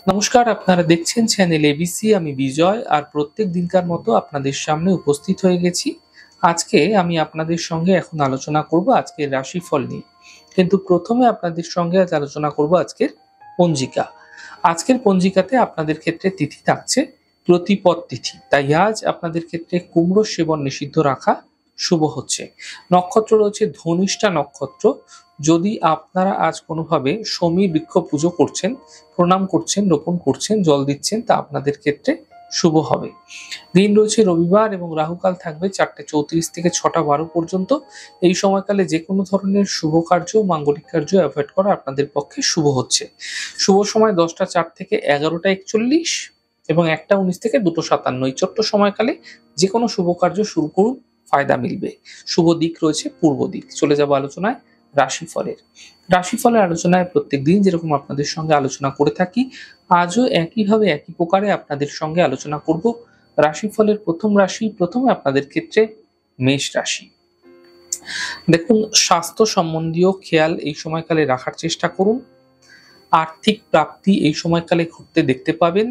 নমস্কার, আপনারা দেখছেন চ্যানেল এবিসি। আমি বিজয়, আর প্রত্যেক দিনকার মতো আপনাদের সামনে উপস্থিত হয়ে গেছি। আজকে আমি আপনাদের সঙ্গে এখন আলোচনা করব আজকের রাশিফল নিয়ে। কিন্তু প্রথমে আপনাদের সঙ্গে আজ আলোচনা করব আজকের পঞ্জিকা। আজকের পঞ্জিকাতে আপনাদের ক্ষেত্রে তিথি থাকছে প্রতিপদ তিথি, তাই আজ আপনাদের ক্ষেত্রে কুমড়ো সেবন নিষিদ্ধ রাখা শুভ হচ্ছে। নক্ষত্র রয়েছে ধনিষ্ঠা নক্ষত্র। যদি আপনারা আজ কোনোভাবে শমী বৃক্ষ পুজো করছেন, প্রণাম করছেন, রোপণ করছেন, জল দিচ্ছেন, তা আপনাদের ক্ষেত্রে শুভ হবে। দিন রয়েছে রবিবার এবং রাহুকাল থাকবে 4:34 থেকে 6:12 পর্যন্ত। এই সময়কালে যে কোনো ধরনের শুভ কার্য, মাঙ্গলিক কার্য অ্যাভয়েড করা আপনাদের পক্ষে শুভ হচ্ছে। শুভ সময় 10টা 4 থেকে 11টা 41 এবং 1টা 19 থেকে 2টো 57। এই ছোট্ট সময়কালে যে কোনো শুভ কার্য শুরু করুন, ফায়দা মিলবে। শুভ দিক রয়েছে পূর্ব দিক। চলে যাব আলোচনায় রাশিফলের। রাশিফলের আলোচনায় প্রত্যেক দিন যেরকম আপনাদের সঙ্গে আলোচনা করে থাকি, আজও একইভাবে একই প্রকারে আপনাদের সঙ্গে আলোচনা করব রাশিফলের প্রথম রাশি। প্রথমে আপনাদের ক্ষেত্রে মেষ রাশি। দেখুন, স্বাস্থ্য সম্বন্ধীয় খেয়াল এই সময়কালে রাখার চেষ্টা করুন। আর্থিক প্রাপ্তি এই সময়কালে ঘটতে দেখতে পাবেন।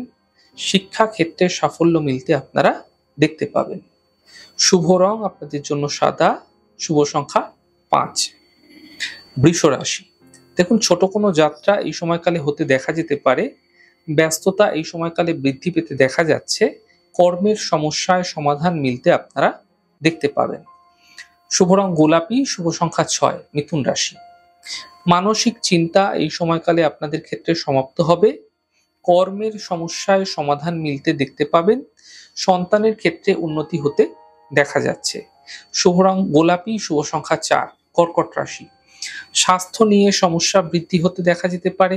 শিক্ষা ক্ষেত্রে সাফল্য মিলতে আপনারা দেখতে পাবেন। শুভ রং আপনাদের জন্য সাদা। শুভ সংখ্যা 5। বৃষ রাশি। দেখুন, ছোট কোনো যাত্রা এই সময়কালে হতে দেখা যেতে পারে। ব্যস্ততা এই সময়কালে বৃদ্ধি পেতে দেখা যাচ্ছে। কর্মের সমস্যায় সমাধান মিলতে আপনারা দেখতে পাবেন। শুভ রং গোলাপি। শুভ সংখ্যা 6। মিথুন রাশি। মানসিক চিন্তা এই সময়কালে আপনাদের ক্ষেত্রে সমাপ্ত হবে। কর্মের সমস্যায় সমাধান মিলতে দেখতে পাবেন। সন্তানের ক্ষেত্রে উন্নতি হতে দেখা যাচ্ছে। শুভ রং গোলাপি। শুভ সংখ্যা 4। কর্কট রাশি। স্বাস্থ্য নিয়ে সমস্যা বৃদ্ধি হতে দেখা যেতে পারে।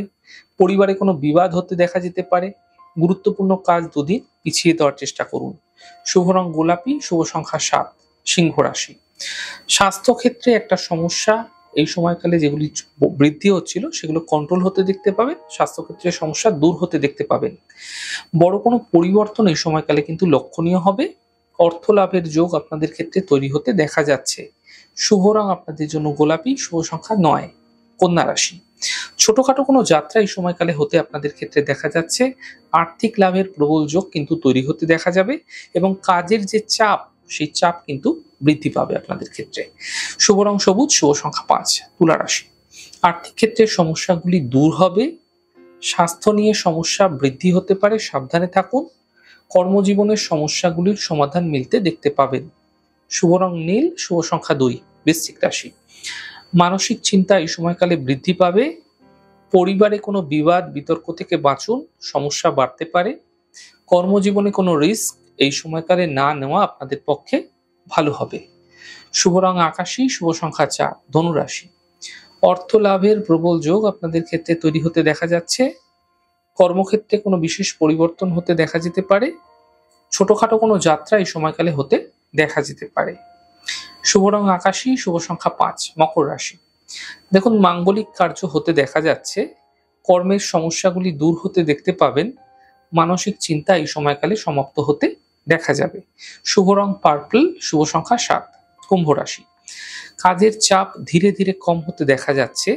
পরিবারে কোনো বিবাদ হতে দেখা যেতে পারে। গুরুত্বপূর্ণ কাজ দুদিন পিছিয়ে দেওয়ার চেষ্টা করুন। শুভ রং গোলাপি। শুভ সংখ্যা 7। সিংহ রাশি। স্বাস্থ্য ক্ষেত্রে একটা সমস্যা এই সময়কালে যেগুলি বৃদ্ধি হচ্ছিল সেগুলো কন্ট্রোল হতে দেখতে পাবেন। স্বাস্থ্যক্ষেত্রে সমস্যা দূর হতে দেখতে পাবেন। বড় কোনো পরিবর্তন এই সময়কালে কিন্তু লক্ষণীয় হবে। অর্থ লাভের যোগ আপনাদের ক্ষেত্রে তৈরি হতে দেখা যাচ্ছে। শুভ রং আপনাদের জন্য গোলাপি। শুভ সংখ্যা 9। কন্যা রাশি। ছোটখাটো কোনো যাত্রা এই সময়কালে হতে আপনাদের ক্ষেত্রে দেখা যাচ্ছে। আর্থিক লাভের প্রবল যোগ কিন্তু তৈরি হতে দেখা যাবে এবং কাজের যে চাপ, সেই চাপ কিন্তু বৃদ্ধি পাবে আপনাদের ক্ষেত্রে। শুভ রং সবুজ। শুভ সংখ্যা 5। তুলা রাশি। আর্থিক ক্ষেত্রে সমস্যাগুলি দূর হবে। স্বাস্থ্য নিয়ে সমস্যা বৃদ্ধি হতে পারে, সাবধানে থাকুন। কর্মজীবনের সমস্যাগুলির সমাধান মিলতে দেখতে পাবেন। শুভ রং নীল। শুভ সংখ্যা 2। বৃশ্চিক রাশি। মানসিক চিন্তা এই সময়কালে বৃদ্ধি পাবে। পরিবারে কোনো বিবাদ বিতর্ক থেকে বাঁচুন, সমস্যা বাড়তে পারে। কর্মজীবনে কোনো রিস্ক এই সময়কালে না নেওয়া আপনাদের পক্ষে ভালো হবে। শুভ রং আকাশী। শুভ সংখ্যা 4। ধনু রাশি। অর্থ লাভের প্রবল যোগ আপনাদের ক্ষেত্রে তৈরি হতে দেখা যাচ্ছে। কর্মক্ষেত্রে কোনো বিশেষ পরিবর্তন হতে দেখা যেতে পারে। ছোটখাটো কোনো যাত্রা এই সময়কালে হতে দেখা যেতে পারে। শুভ রং আকাশী। শুভ সংখ্যা 5। মকর রাশি। দেখুন, মাঙ্গলিক কার্য হতে দেখা যাচ্ছে। কর্মের সমস্যাগুলি দূর হতে দেখতে পাবেন। মানসিক চিন্তা এই সময়কালে সমাপ্ত হতে দেখা যাবে। শুভ রং পার্পল। শুভ সংখ্যা 7। কুম্ভ রাশি। কাজের চাপ ধীরে ধীরে কম হতে দেখা যাচ্ছে।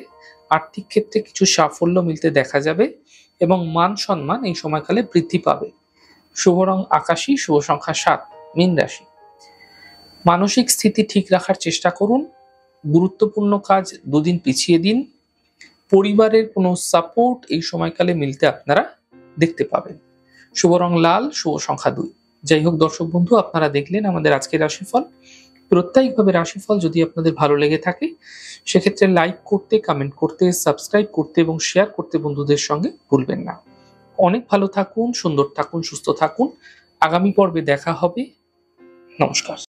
আর্থিক ক্ষেত্রে কিছু সাফল্য মিলতে দেখা যাবে এবং মান সম্মান এই সময়কালে বৃদ্ধি পাবে। শুভ রং আকাশী। শুভ সংখ্যা 7। মীন রাশি। মানসিক স্থিতি ঠিক রাখার চেষ্টা করুন। গুরুত্বপূর্ণ কাজ দুদিন পিছিয়ে দিন। পরিবারের কোনো সাপোর্ট এই সময়কালে মিলতে আপনারা দেখতে পাবেন। শুভ রং লাল। শুভ সংখ্যা 2। যাই হোক দর্শক বন্ধু, আপনারা দেখলেন আমাদের আজকের রাশিফল। প্রত্যেকভাবে রাশিফল যদি আপনাদের ভালো লেগে থাকে, সেক্ষেত্রে লাইক করতে, কমেন্ট করতে, সাবস্ক্রাইব করতে এবং শেয়ার করতে বন্ধুদের সঙ্গে ভুলবেন না। অনেক ভালো থাকুন, সুন্দর থাকুন, সুস্থ থাকুন। আগামী পর্বে দেখা হবে। নমস্কার।